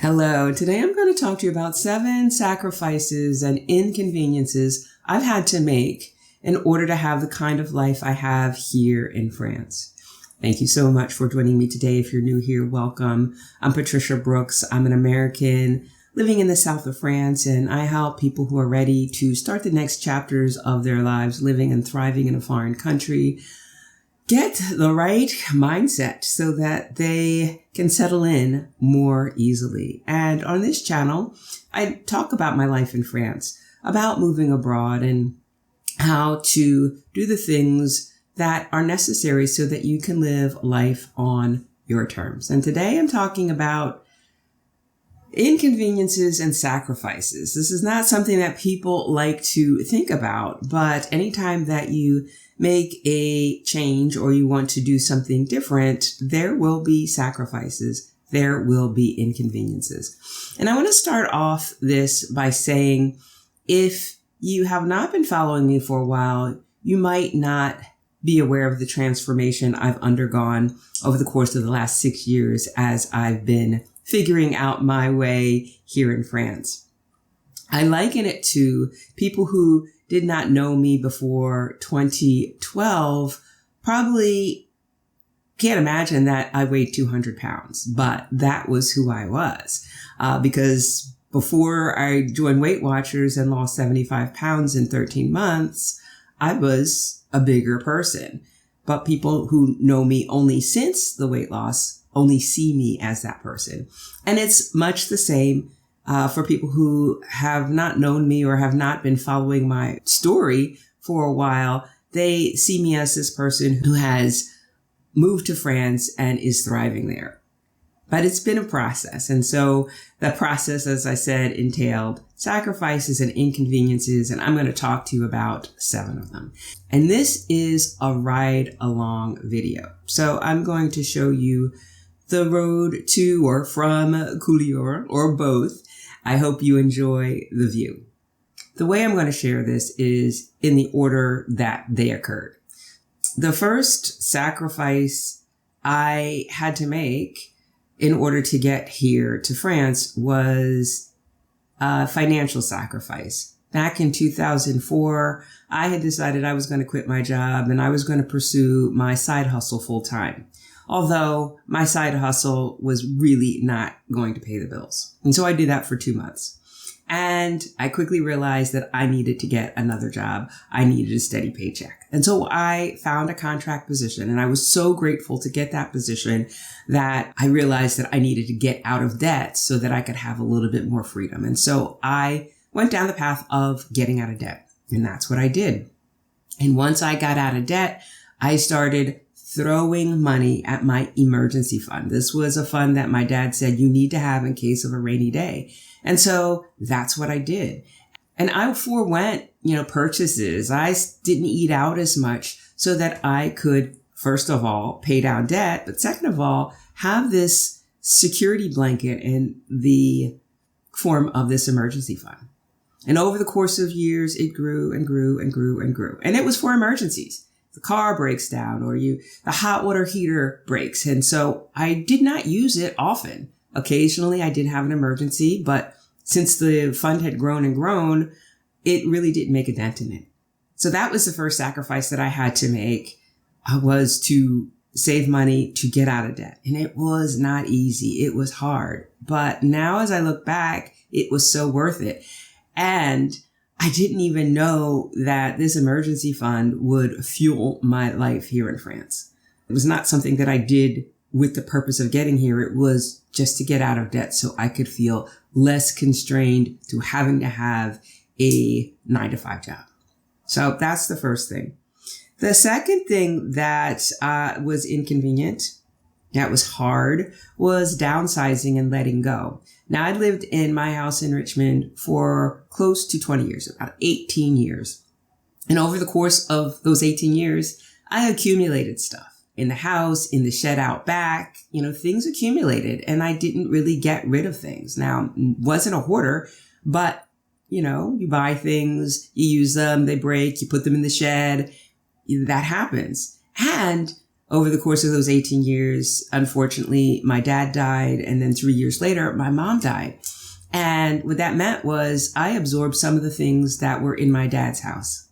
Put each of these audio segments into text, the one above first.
Hello, today I'm going to talk to you about 7 sacrifices and inconveniences I've had to make in order to have the kind of life I have here in France. Thank you so much for joining me today. If you're new here, welcome. I'm Patricia Brooks. I'm an American living in the south of France, and I help people who are ready to start the next chapters of their lives living and thriving in a foreign country get the right mindset so that they can settle in more easily. And on this channel, I talk about my life in France, about moving abroad and how to do the things that are necessary so that you can live life on your terms. And today I'm talking about inconveniences and sacrifices. This is not something that people like to think about, but anytime that you make a change or you want to do something different, there will be sacrifices. There will be inconveniences. And I want to start off this by saying, if you have not been following me for a while, you might not be aware of the transformation I've undergone over the course of the last 6 years as I've been figuring out my way here in France. I liken it to people who did not know me before 2012, probably can't imagine that I weighed 200 pounds, but that was who I was. Because before I joined Weight Watchers and lost 75 pounds in 13 months, I was a bigger person. But people who know me only since the weight loss only see me as that person. And it's much the same for people who have not known me or have not been following my story for a while. They see me as this person who has moved to France and is thriving there. But it's been a process. And so the process, as I said, entailed sacrifices and inconveniences. And I'm going to talk to you about 7 of them. And this is a ride along video. So I'm going to show you the road to or from Collioure, or both. I hope you enjoy the view. The way I'm going to share this is in the order that they occurred. The first sacrifice I had to make in order to get here to France was a financial sacrifice. Back in 2004, I had decided I was going to quit my job and I was going to pursue my side hustle full time. Although my side hustle was really not going to pay the bills. And so I did that for 2 months. And I quickly realized that I needed to get another job. I needed a steady paycheck. And so I found a contract position, and I was so grateful to get that position that I realized that I needed to get out of debt so that I could have a little bit more freedom. And so I went down the path of getting out of debt. And that's what I did. And once I got out of debt, I started throwing money at my emergency fund. This was a fund that my dad said you need to have in case of a rainy day. And so that's what I did. And I forewent, purchases. I didn't eat out as much so that I could, first of all, pay down debt, but second of all, have this security blanket in the form of this emergency fund. And over the course of years, it grew and grew and grew and grew. And it was for emergencies. The car breaks down or the hot water heater breaks. And so I did not use it often. Occasionally I did have an emergency, but since the fund had grown and grown, it really didn't make a dent in it. So that was the first sacrifice that I had to make, was to save money to get out of debt. And it was not easy. It was hard. But now as I look back, it was so worth it. And I didn't even know that this emergency fund would fuel my life here in France. It was not something that I did with the purpose of getting here. It was just to get out of debt so I could feel less constrained to having to have a 9-to-5 job. So that's the first thing. The second thing that was inconvenient, that was hard, was downsizing and letting go. Now, I'd lived in my house in Richmond for close to 20 years, about 18 years. And over the course of those 18 years, I accumulated stuff in the house, in the shed out back, things accumulated, and I didn't really get rid of things. Now, wasn't a hoarder, but, you buy things, you use them, they break, you put them in the shed. That happens. And over the course of those 18 years, unfortunately, my dad died. And then 3 years later, my mom died. And what that meant was I absorbed some of the things that were in my dad's house.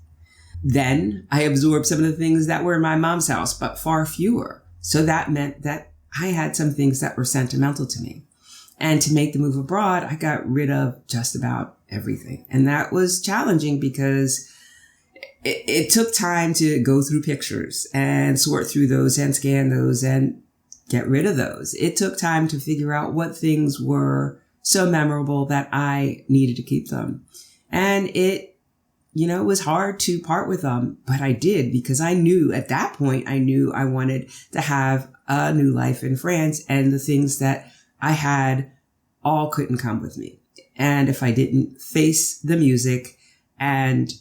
Then I absorbed some of the things that were in my mom's house, but far fewer. So that meant that I had some things that were sentimental to me. And to make the move abroad, I got rid of just about everything. And that was challenging because it took time to go through pictures and sort through those and scan those and get rid of those. It took time to figure out what things were so memorable that I needed to keep them. And it was hard to part with them, but I did because I knew at that point, I wanted to have a new life in France, and the things that I had all couldn't come with me. And if I didn't face the music and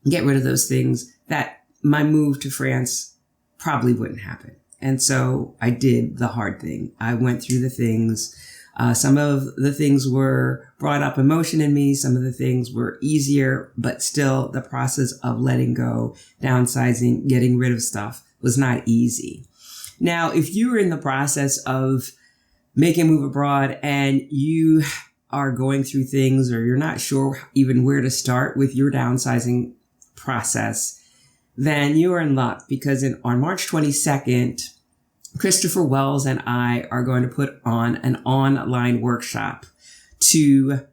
get rid of those things, that my move to France probably wouldn't happen. And so I did the hard thing. I went through the things. Some of the things were brought up emotion in me. Some of the things were easier, but still the process of letting go, downsizing, getting rid of stuff was not easy. Now, if you're in the process of making a move abroad and you are going through things, or you're not sure even where to start with your downsizing process, then you are in luck, because on March 22nd, Christopher Wells and I are going to put on an online workshop to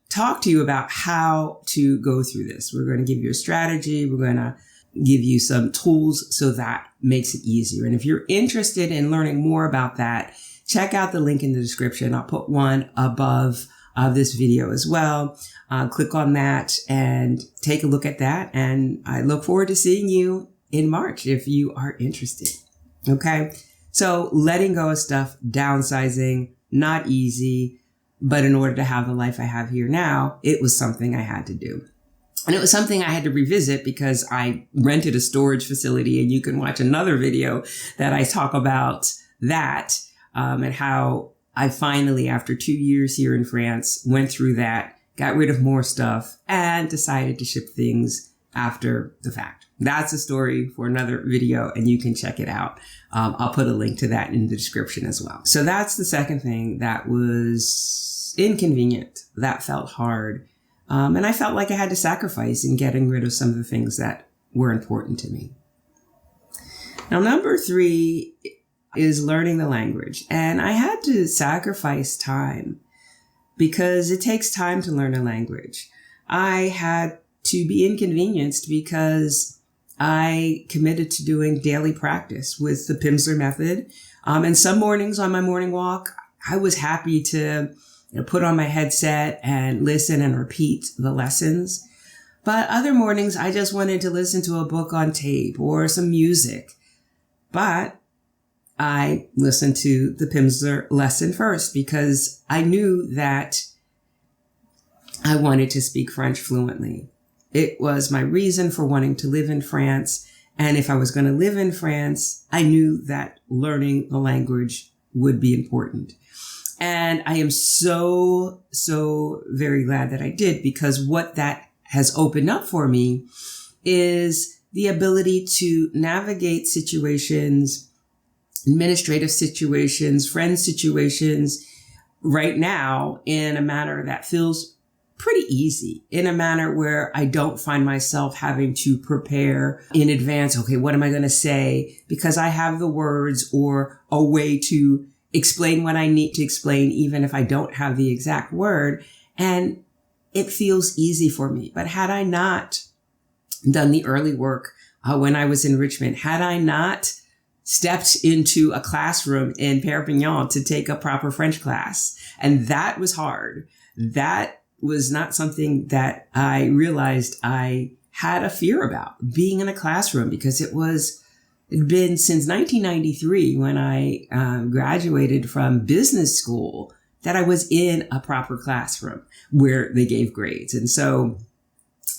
talk to you about how to go through this. We're going to give you a strategy. We're going to give you some tools so that makes it easier. And if you're interested in learning more about that, check out the link in the description. I'll put one above this video as well. Click on that and take a look at that. And I look forward to seeing you in March if you are interested. Okay. So letting go of stuff, downsizing, not easy, but in order to have the life I have here now, it was something I had to do. And it was something I had to revisit because I rented a storage facility, and you can watch another video that I talk about that, and how I finally, after 2 years here in France, went through that, got rid of more stuff, and decided to ship things after the fact. That's a story for another video, and you can check it out. I'll put a link to that in the description as well. So that's the second thing that was inconvenient, that felt hard. And I felt like I had to sacrifice in getting rid of some of the things that were important to me. Now, number 3 is learning the language. And I had to sacrifice time because it takes time to learn a language. I had to be inconvenienced because I committed to doing daily practice with the Pimsleur method. And some mornings on my morning walk, I was happy to put on my headset and listen and repeat the lessons. But other mornings, I just wanted to listen to a book on tape or some music. But I listened to the Pimsleur lesson first because I knew that I wanted to speak French fluently. It was my reason for wanting to live in France. And if I was going to live in France, I knew that learning the language would be important. And I am so very glad that I did, because what that has opened up for me is the ability to navigate situations, administrative situations, friend situations right now in a manner that feels pretty easy, in a manner where I don't find myself having to prepare in advance. Okay, what am I going to say? Because I have the words or a way to explain what I need to explain, even if I don't have the exact word. And it feels easy for me. But had I not done the early work when I was in Richmond, had I not stepped into a classroom in Perpignan to take a proper French class, and that was hard, that was not something that I realized I had a fear about, being in a classroom, because it'd been since 1993 when I graduated from business school that I was in a proper classroom where they gave grades. And so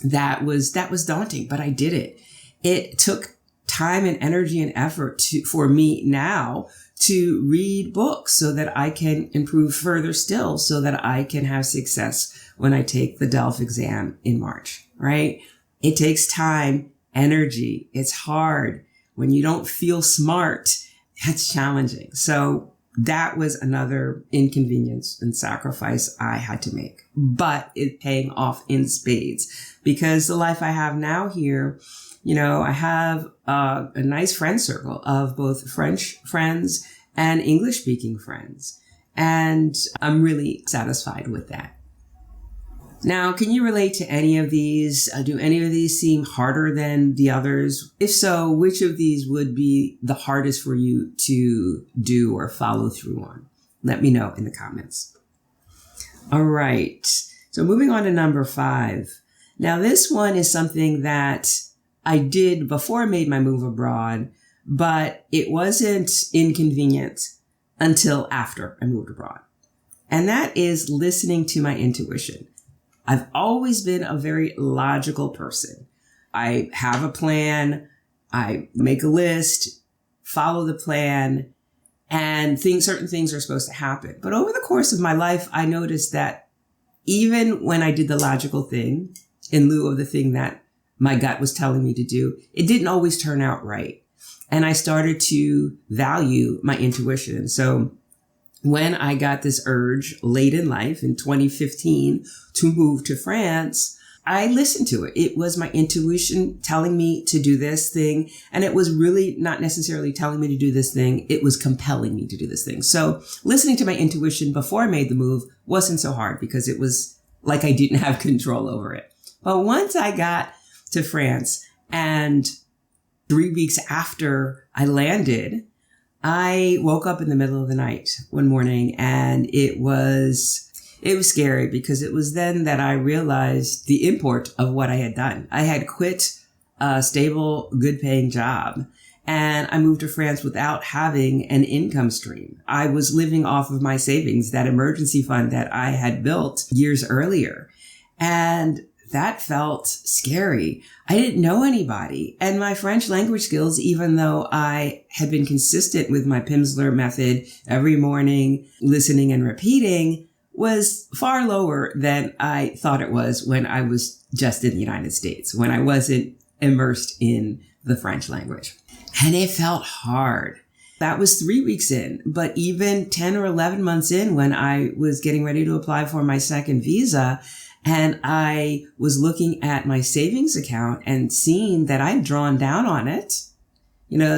that was daunting, but I did it. It took time and energy and effort for me now to read books so that I can improve further still, so that I can have success when I take the DELF exam in March, right? It takes time, energy. It's hard. when you don't feel smart, that's challenging. So that was another inconvenience and sacrifice I had to make, but it's paying off in spades because the life I have now here, I have a nice friend circle of both French friends and English speaking friends. And I'm really satisfied with that. Now, can you relate to any of these? Do any of these seem harder than the others? If so, which of these would be the hardest for you to do or follow through on? Let me know in the comments. All right. So moving on to number 5. Now, this one is something that I did before I made my move abroad, but it wasn't inconvenient until after I moved abroad. And that is listening to my intuition. I've always been a very logical person. I have a plan, I make a list, follow the plan, and certain things are supposed to happen. But over the course of my life, I noticed that even when I did the logical thing in lieu of the thing that my gut was telling me to do, it didn't always turn out right. And I started to value my intuition. So when I got this urge late in life in 2015 to move to France, I listened to it. It was my intuition telling me to do this thing. And it was really not necessarily telling me to do this thing. It was compelling me to do this thing. So listening to my intuition before I made the move wasn't so hard because it was like I didn't have control over it. But once I got to France and 3 weeks after I landed, I woke up in the middle of the night one morning and it was scary because it was then that I realized the import of what I had done. I had quit a stable, good paying job and I moved to France without having an income stream. I was living off of my savings, that emergency fund that I had built years earlier. And that felt scary. I didn't know anybody. And my French language skills, even though I had been consistent with my Pimsleur method every morning, listening and repeating, was far lower than I thought it was when I was just in the United States, when I wasn't immersed in the French language. And it felt hard. That was 3 weeks in, but even 10 or 11 months in, when I was getting ready to apply for my second visa, and I was looking at my savings account and seeing that I'd drawn down on it,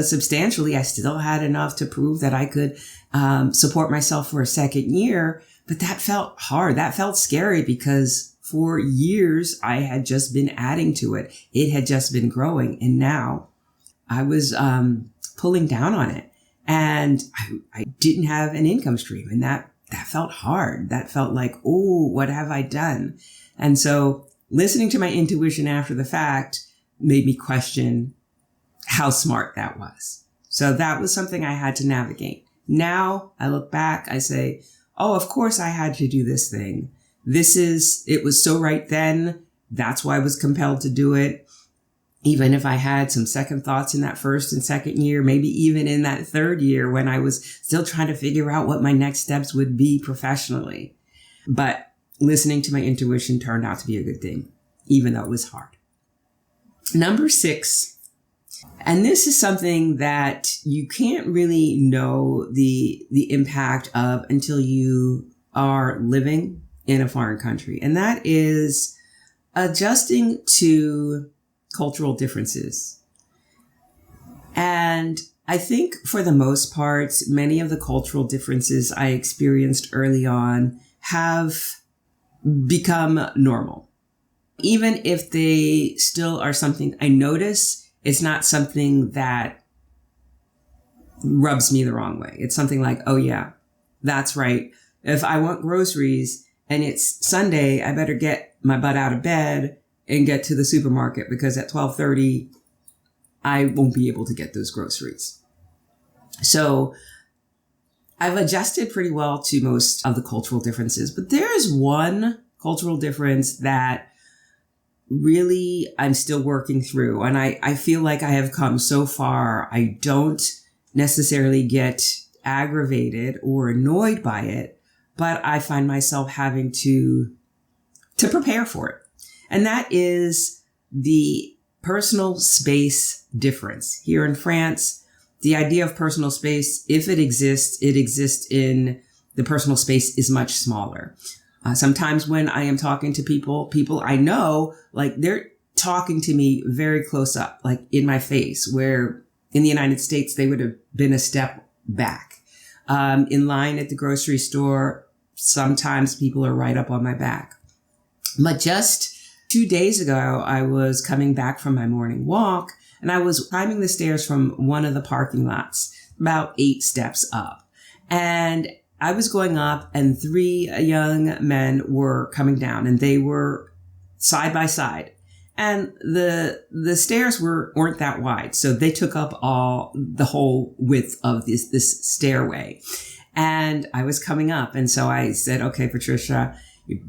substantially. I still had enough to prove that I could support myself for a second year. But that felt hard. That felt scary because for years I had just been adding to it. It had just been growing. And now I was pulling down on it. And I didn't have an income stream. And that felt hard. That felt like, oh, what have I done? And so listening to my intuition after the fact made me question how smart that was. So that was something I had to navigate. Now I look back, I say, oh, of course I had to do this thing. It was so right then. That's why I was compelled to do it. Even if I had some second thoughts in that first and second year, maybe even in that third year when I was still trying to figure out what my next steps would be professionally. But listening to my intuition turned out to be a good thing, even though it was hard. Number 6, and this is something that you can't really know the impact of until you are living in a foreign country. And that is adjusting to cultural differences. And I think for the most part, many of the cultural differences I experienced early on have become normal. Even if they still are something I notice, it's not something that rubs me the wrong way. It's something like, oh yeah, that's right. If I want groceries and it's Sunday, I better get my butt out of bed and get to the supermarket because at 12:30, I won't be able to get those groceries. So I've adjusted pretty well to most of the cultural differences, but there is one cultural difference that really I'm still working through. And I feel like I have come so far. I don't necessarily get aggravated or annoyed by it, but I find myself having to prepare for it. And that is the personal space difference. Here in France, the idea of personal space, if it exists in the personal space is much smaller. Sometimes when I am talking to people I know, like they're talking to me very close up, like in my face, where in the United States, they would have been a step back. In line at the grocery store, sometimes people are right up on my back. But just 2 days ago, I was coming back from my morning walk and I was climbing the stairs from one of the parking lots, about 8 steps up. And I was going up and 3 young men were coming down and they were side by side. And the stairs weren't that wide. So they took up the whole width of this stairway. And I was coming up. And so I said, okay, Patricia,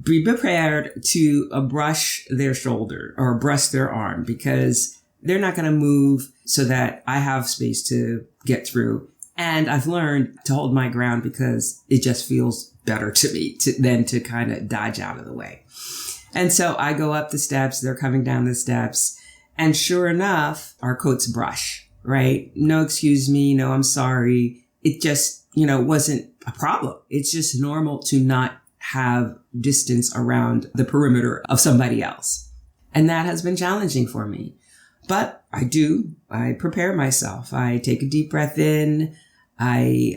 be prepared to brush their shoulder or brush their arm because they're not going to move so that I have space to get through. And I've learned to hold my ground because it just feels better to me than to kind of dodge out of the way. And so I go up the steps, they're coming down the steps, and sure enough, our coats brush, right? No, excuse me, no, I'm sorry. It just, wasn't a problem. It's just normal to not have distance around the perimeter of somebody else. And that has been challenging for me. But I prepare myself. I take a deep breath in. I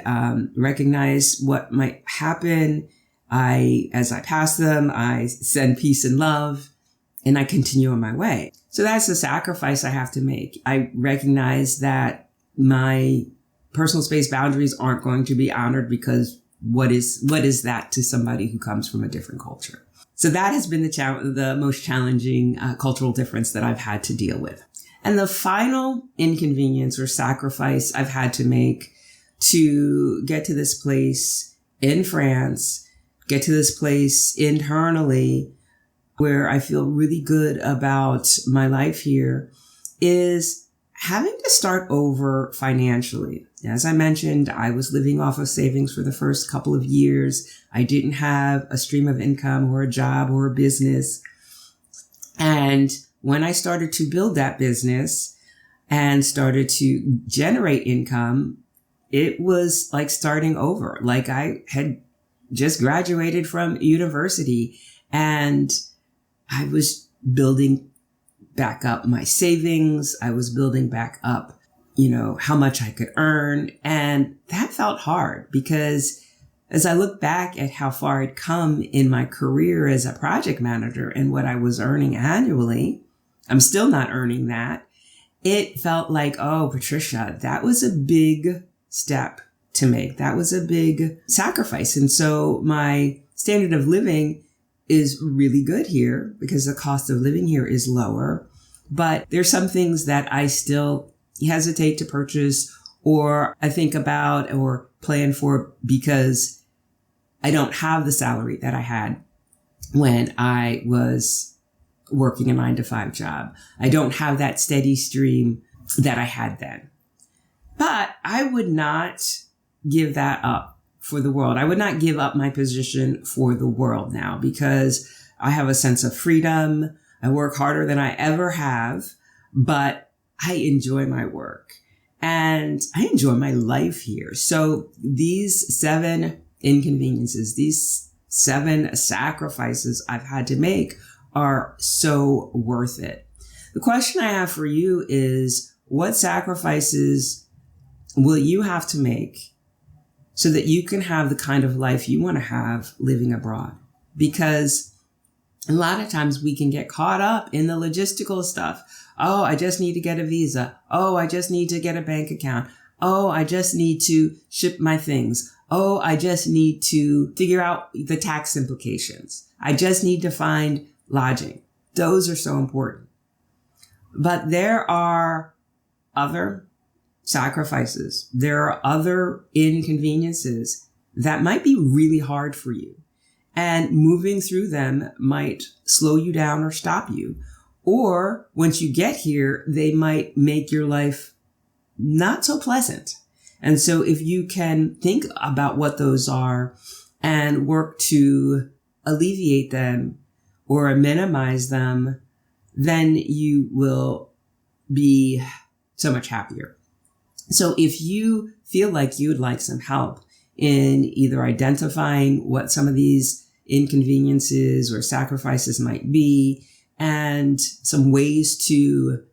recognize what might happen. As I pass them, I send peace and love, and I continue on my way. So that's the sacrifice I have to make. I recognize that my personal space boundaries aren't going to be honored because what is that to somebody who comes from a different culture? So that has been the most challenging cultural difference that I've had to deal with. And the final inconvenience or sacrifice I've had to make to get to this place in France, get to this place internally where I feel really good about my life here, is having to start over financially. As I mentioned, I was living off of savings for the first couple of years. I didn't have a stream of income or a job or a business. And when I started to build that business and started to generate income, it was like starting over. Like I had just graduated from university and I was building back up my savings. I was building back up, how much I could earn. And that felt hard because as I look back at how far I'd come in my career as a project manager and what I was earning annually, I'm still not earning that. It felt like, oh, Patricia, that was a big step to make. That was a big sacrifice. And so my standard of living is really good here because the cost of living here is lower. But there's some things that I still hesitate to purchase or I think about or plan for because I don't have the salary that I had when I was working a 9-to-5 job. I don't have that steady stream that I had then. But I would not give that up for the world. I would not give up my position for the world now because I have a sense of freedom. I work harder than I ever have, but I enjoy my work and I enjoy my life here. So these 7 inconveniences, these 7 sacrifices I've had to make are so worth it. The question I have for you is, what sacrifices will you have to make so that you can have the kind of life you want to have living abroad? Because a lot of times we can get caught up in the logistical stuff. Oh, I just need to get a visa. Oh, I just need to get a bank account. Oh, I just need to ship my things. Oh, I just need to figure out the tax implications. I just need to find lodging. Those are so important. But there are other sacrifices. There are other inconveniences that might be really hard for you. And moving through them might slow you down or stop you. Or once you get here, they might make your life not so pleasant. And so if you can think about what those are and work to alleviate them or minimize them, then you will be so much happier. So if you feel like you'd like some help in either identifying what some of these inconveniences or sacrifices might be and some ways to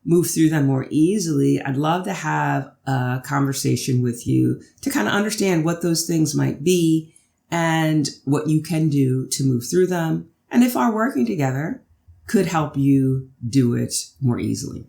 move through them more easily, I'd love to have a conversation with you to kind of understand what those things might be and what you can do to move through them. And if our working together could help you do it more easily.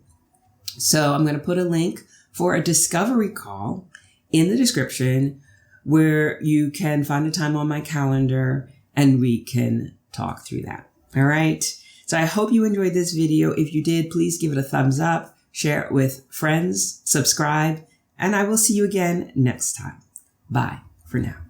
So I'm going to put a link for a discovery call in the description where you can find a time on my calendar and we can talk through that. All right. So I hope you enjoyed this video. If you did, please give it a thumbs up, share it with friends, subscribe, and I will see you again next time. Bye for now.